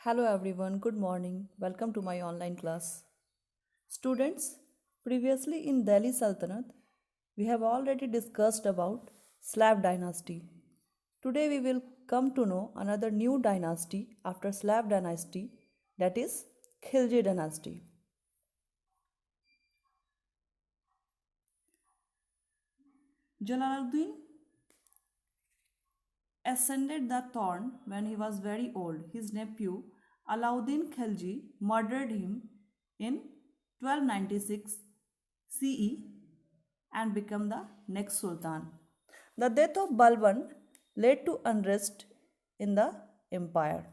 Hello everyone, good morning. Welcome to my online class. Students, previously in Delhi Sultanate, we have already discussed about Slav dynasty. Today we will come to know another new dynasty after Slav dynasty, that is Khilji dynasty. Jalaluddin ascended the throne when he was very old. His nephew Alauddin Khilji murdered him in 1296 CE and became the next sultan. The death of Balban led to unrest in the empire.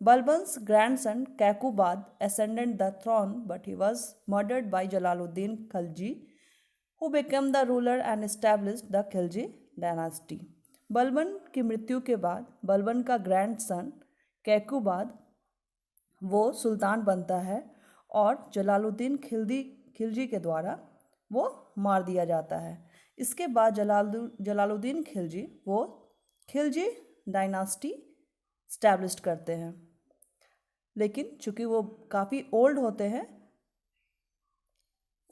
Balban's grandson Kakubad ascended the throne, but he was murdered by Jalaluddin Khilji, who became the ruler and established the Khilji dynasty. Balban की मृत्यु के बाद बलबन का grandson Kaiqubad वो सुल्तान बनता है और जलालुद्दीन खिलजी के द्वारा वो मार दिया जाता है। इसके बाद जलालुद्दीन खिलजी वो खिलजी डायनास्टी स्टैब्लिश करते हैं, लेकिन चूंकि वो काफ़ी ओल्ड होते हैं,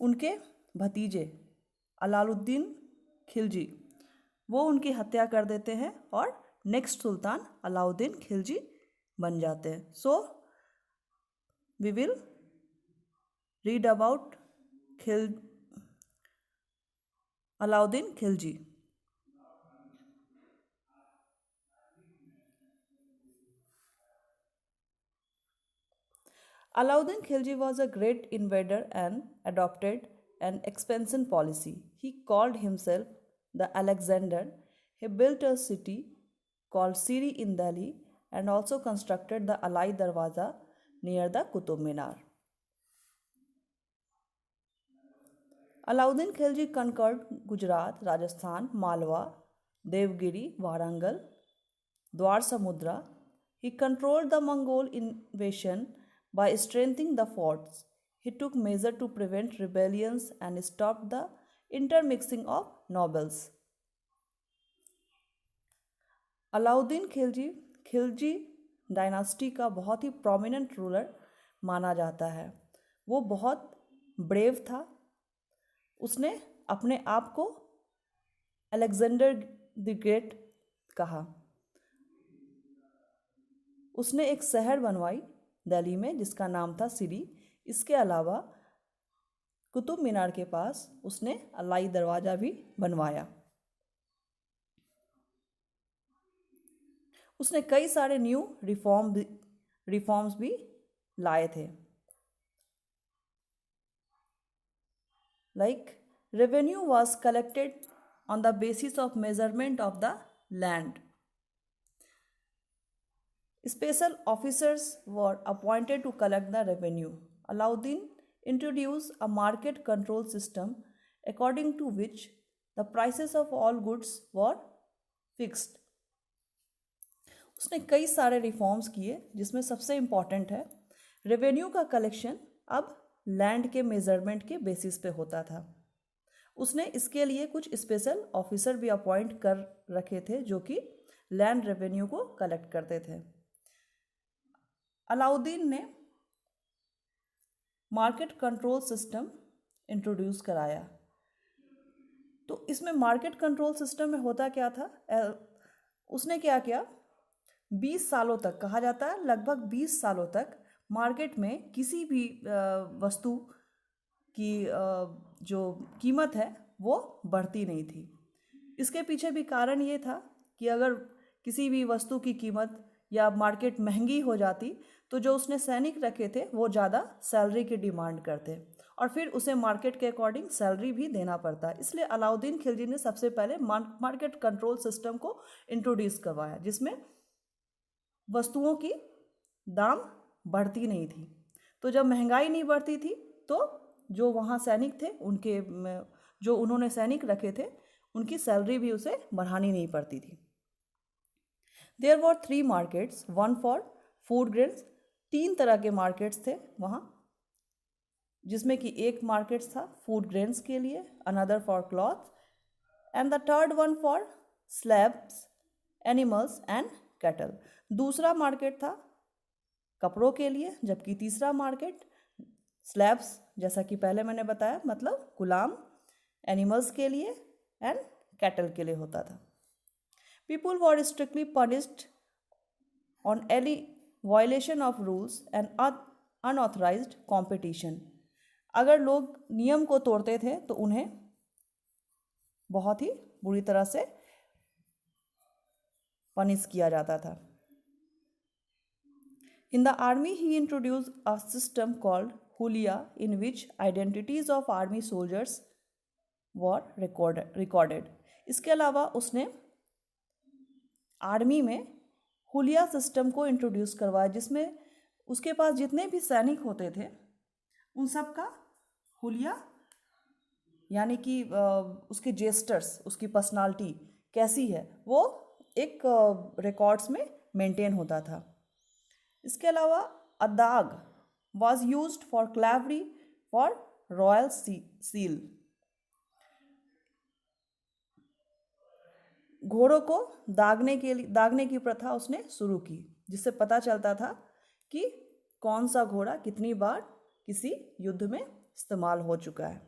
उनके भतीजे अलाउद्दीन खिलजी वो उनकी हत्या कर देते हैं और नेक्स्ट सुल्तान अलाउद्दीन खिलजी बन जाते हैं। So we will read about Alauddin Khilji. Alauddin Khilji was a great invader and adopted an expansion policy. He called himself the Alexander. He built a city called Siri in Delhi and also constructed the Alai Darwaza near the Qutub Minar. Alauddin Khilji conquered Gujarat, Rajasthan, Malwa, Devgiri, Warangal, Dwar Samudra. He controlled the Mongol invasion by strengthening the forts. He took measures to prevent rebellions and stopped the intermixing of nobles. Alauddin Khilji dynasty का बहुत ही prominent ruler माना जाता है। वो बहुत brave था। उसने अपने आप को अलेक्जेंडर द ग्रेट कहा। उसने एक शहर बनवाई दिल्ली में जिसका नाम था सिरी। इसके अलावा कुतुब मीनार के पास उसने अलाई दरवाज़ा भी बनवाया। उसने कई सारे न्यू रिफॉर्म्स भी लाए थे, like revenue was collected on the basis of measurement of the land. Special officers were appointed to collect the revenue. Alauddin introduced a market control system according to which the prices of all goods were fixed. उसने कई सारे reforms किए जिसमें सबसे important है revenue का collection अब land के मेजरमेंट के बेसिस पे होता था। उसने इसके लिए कुछ स्पेशल ऑफिसर भी अपॉइंट कर रखे थे जो कि लैंड रेवेन्यू को कलेक्ट करते थे। अलाउद्दीन ने मार्केट कंट्रोल सिस्टम इंट्रोड्यूस कराया। तो इसमें मार्केट कंट्रोल सिस्टम में होता क्या था, उसने क्या किया, 20 सालों तक कहा जाता है, लगभग 20 सालों तक मार्केट में किसी भी वस्तु की जो कीमत है वो बढ़ती नहीं थी। इसके पीछे भी कारण ये था कि अगर किसी भी वस्तु की कीमत या मार्केट महंगी हो जाती तो जो उसने सैनिक रखे थे वो ज़्यादा सैलरी की डिमांड करते और फिर उसे मार्केट के अकॉर्डिंग सैलरी भी देना पड़ता। इसलिए अलाउद्दीन खिलजी ने सबसे पहले मार्केट कंट्रोल सिस्टम को इंट्रोड्यूस करवाया जिसमें वस्तुओं की दाम बढ़ती नहीं थी। तो जब महंगाई नहीं बढ़ती थी तो जो वहाँ सैनिक थे उनके जो उन्होंने सैनिक रखे थे उनकी सैलरी भी उसे बढ़ानी नहीं पड़ती थी। There were 3 markets, 1 for food grains. 3 तरह के मार्केट्स थे वहाँ, जिसमें कि एक मार्केट था फूड ग्रेन्स के लिए, another for cloth and the third one for slabs, animals and cattle. दूसरा मार्केट था कपड़ों के लिए, जबकि तीसरा मार्केट स्लैब्स, जैसा कि पहले मैंने बताया, मतलब गुलाम, एनिमल्स के लिए एंड कैटल के लिए होता था. People were strictly punished on any violation of rules and unauthorised competition. अगर लोग नियम को तोड़ते थे तो उन्हें बहुत ही बुरी तरह से पनिश किया जाता था. In the army, he introduced a system called Hulia, in which identities of army soldiers were recorded. इसके अलावा उसने आर्मी में हुलिया सिस्टम को इंट्रोड्यूस करवाया, जिसमें उसके पास जितने भी सैनिक होते थे उन सब का हुलिया, यानी कि उसके जेस्टर्स, उसकी पर्सनालिटी कैसी है, वो एक रिकॉर्ड्स में मेंटेन होता था. इसके अलावा अदाग was used for cavalry for royal seal. घोड़ों को दागने की प्रथा उसने शुरू की, जिससे पता चलता था कि कौन सा घोड़ा कितनी बार किसी युद्ध में इस्तेमाल हो चुका है.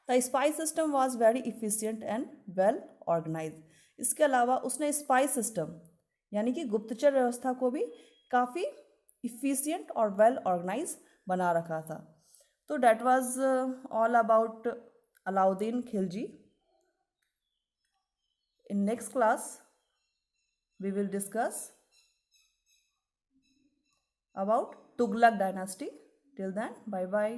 The spy system was very efficient and well organise. इसके अलावा उसने स्पाई सिस्टम यानी कि गुप्तचर व्यवस्था को भी काफ़ी इफिशियंट और वेल ऑर्गेनाइज बना रखा था. तो that was all about Alauddin Khilji. In next class, we will discuss about Tughlaq dynasty. Till then, bye bye.